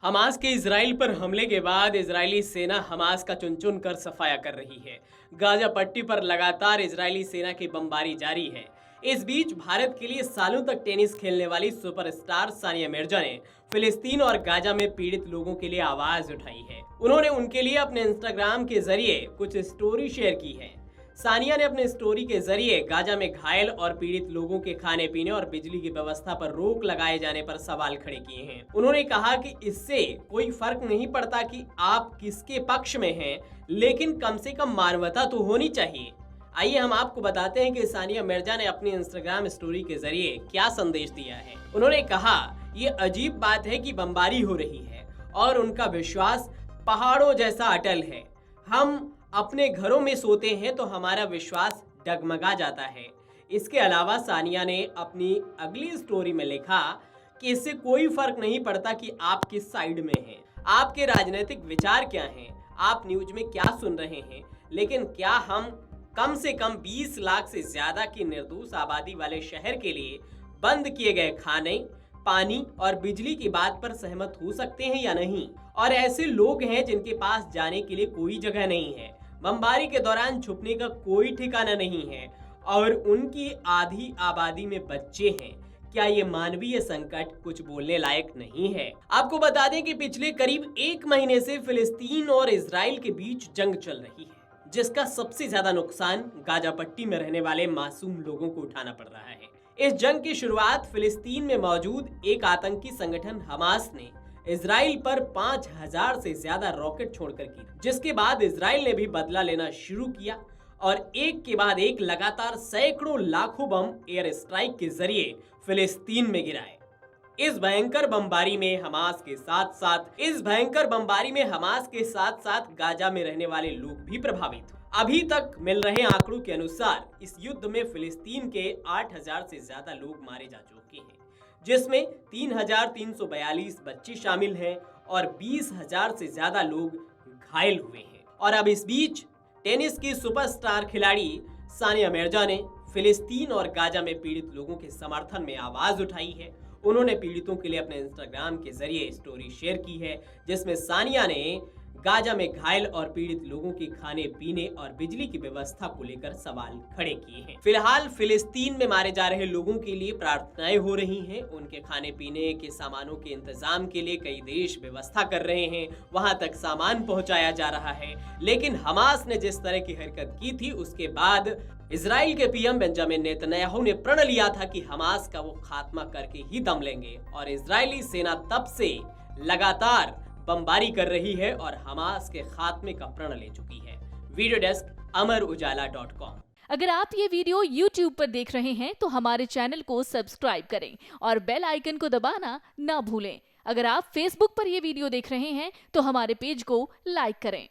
Hamas के Israel पर हमले के बाद इजरायली सेना हमास का चुन चुन कर सफाया कर रही है। गाजा पट्टी पर लगातार इजरायली सेना की बमबारी जारी है। इस बीच भारत के लिए सालों तक टेनिस खेलने वाली सुपरस्टार सानिया मिर्जा ने फिलिस्तीन और गाजा में पीड़ित लोगों के लिए आवाज उठाई है। उन्होंने उनके लिए अपने इंस्टाग्राम के जरिए कुछ स्टोरी शेयर की है। सानिया ने अपने स्टोरी के जरिए गाजा में घायल और पीड़ित लोगों के खाने पीने और बिजली की व्यवस्था पर रोक लगाए जाने पर सवाल खड़े किए हैं। उन्होंने कहा कि इससे कोई फर्क नहीं पड़ता कि आप किसके पक्ष में हैं, लेकिन कम से कम मानवता तो होनी चाहिए। आइए हम आपको बताते हैं कि सानिया मिर्जा ने अपनी इंस्टाग्राम स्टोरी के जरिए क्या संदेश दिया है। उन्होंने कहा, ये अजीब बात है कि बमबारी हो रही है और उनका विश्वास पहाड़ों जैसा अटल है। हम अपने घरों में सोते हैं तो हमारा विश्वास डगमगा जाता है। इसके अलावा सानिया ने अपनी अगली स्टोरी में लिखा कि इससे कोई फर्क नहीं पड़ता कि आप किस साइड में हैं, आपके राजनीतिक विचार क्या हैं, आप न्यूज में क्या सुन रहे हैं, लेकिन क्या हम कम से कम 20 लाख से ज्यादा की निर्दोष आबादी वाले शहर के लिए बंद किए गए खाने, पानी और बिजली की बात पर सहमत हो सकते हैं या नहीं? और ऐसे लोग हैं जिनके पास जाने के लिए कोई जगह नहीं है, बमबारी के दौरान छुपने का कोई ठिकाना नहीं है और उनकी आधी आबादी में बच्चे हैं। क्या ये मानवीय संकट कुछ बोलने लायक नहीं है? आपको बता दें कि पिछले करीब 1 महीने से फिलिस्तीन और इजराइल के बीच जंग चल रही है, जिसका सबसे ज्यादा नुकसान गाजा पट्टी में रहने वाले मासूम लोगों को उठाना पड़ रहा है। इस जंग की शुरुआत फिलिस्तीन में मौजूद एक आतंकी संगठन हमास ने इजराइल पर 5000 से ज्यादा रॉकेट छोड़कर की, जिसके बाद इजराइल ने भी बदला लेना शुरू किया और एक के बाद एक लगातार सैकड़ों लाखों बम एयर स्ट्राइक के जरिए फिलिस्तीन में गिराए। इस भयंकर बमबारी में हमास के साथ साथ गाजा में रहने वाले लोग भी प्रभावित हुए। अभी तक मिल रहे आंकड़ों के अनुसार इस युद्ध में फिलिस्तीन के 8000 से ज्यादा लोग मारे जा चुके हैं, जिसमें 3342 बच्चे शामिल हैं और 20,000 से ज्यादा लोग घायल हुए हैं। और अब इस बीच टेनिस की सुपरस्टार खिलाड़ी सानिया मिर्जा ने फिलिस्तीन और गाजा में पीड़ित लोगों के समर्थन में आवाज उठाई है। उन्होंने पीड़ितों के लिए अपने इंस्टाग्राम के जरिए स्टोरी शेयर की है, जिसमें सानिया ने गाजा में घायल और पीड़ित लोगों के खाने पीने और बिजली की व्यवस्था को लेकर सवाल खड़े किए हैं। फिलहाल फिलिस्तीन में मारे जा रहे लोगों के लिए प्रार्थनाएं हो रही हैं। उनके खाने पीने के सामानों के इंतजाम के लिए कई देश व्यवस्था कर रहे हैं, वहां तक सामान पहुंचाया जा रहा है। लेकिन हमास ने जिस तरह की हरकत की थी, उसके बाद इजराइल के पीएम बेंजामिन नेतन्याहू ने प्रण लिया था कि हमास का वो खात्मा करके ही दम लेंगे और इजरायली सेना तब से लगातार बमबारी कर रही है और हमास के खात्मे का प्रण ले चुकी है। Video desk Amar Ujala. अगर आप ये वीडियो YouTube पर देख रहे हैं तो हमारे चैनल को सब्सक्राइब करें और बेल आइकन को दबाना ना भूलें। अगर आप Facebook पर ये वीडियो देख रहे हैं तो हमारे पेज को लाइक करें।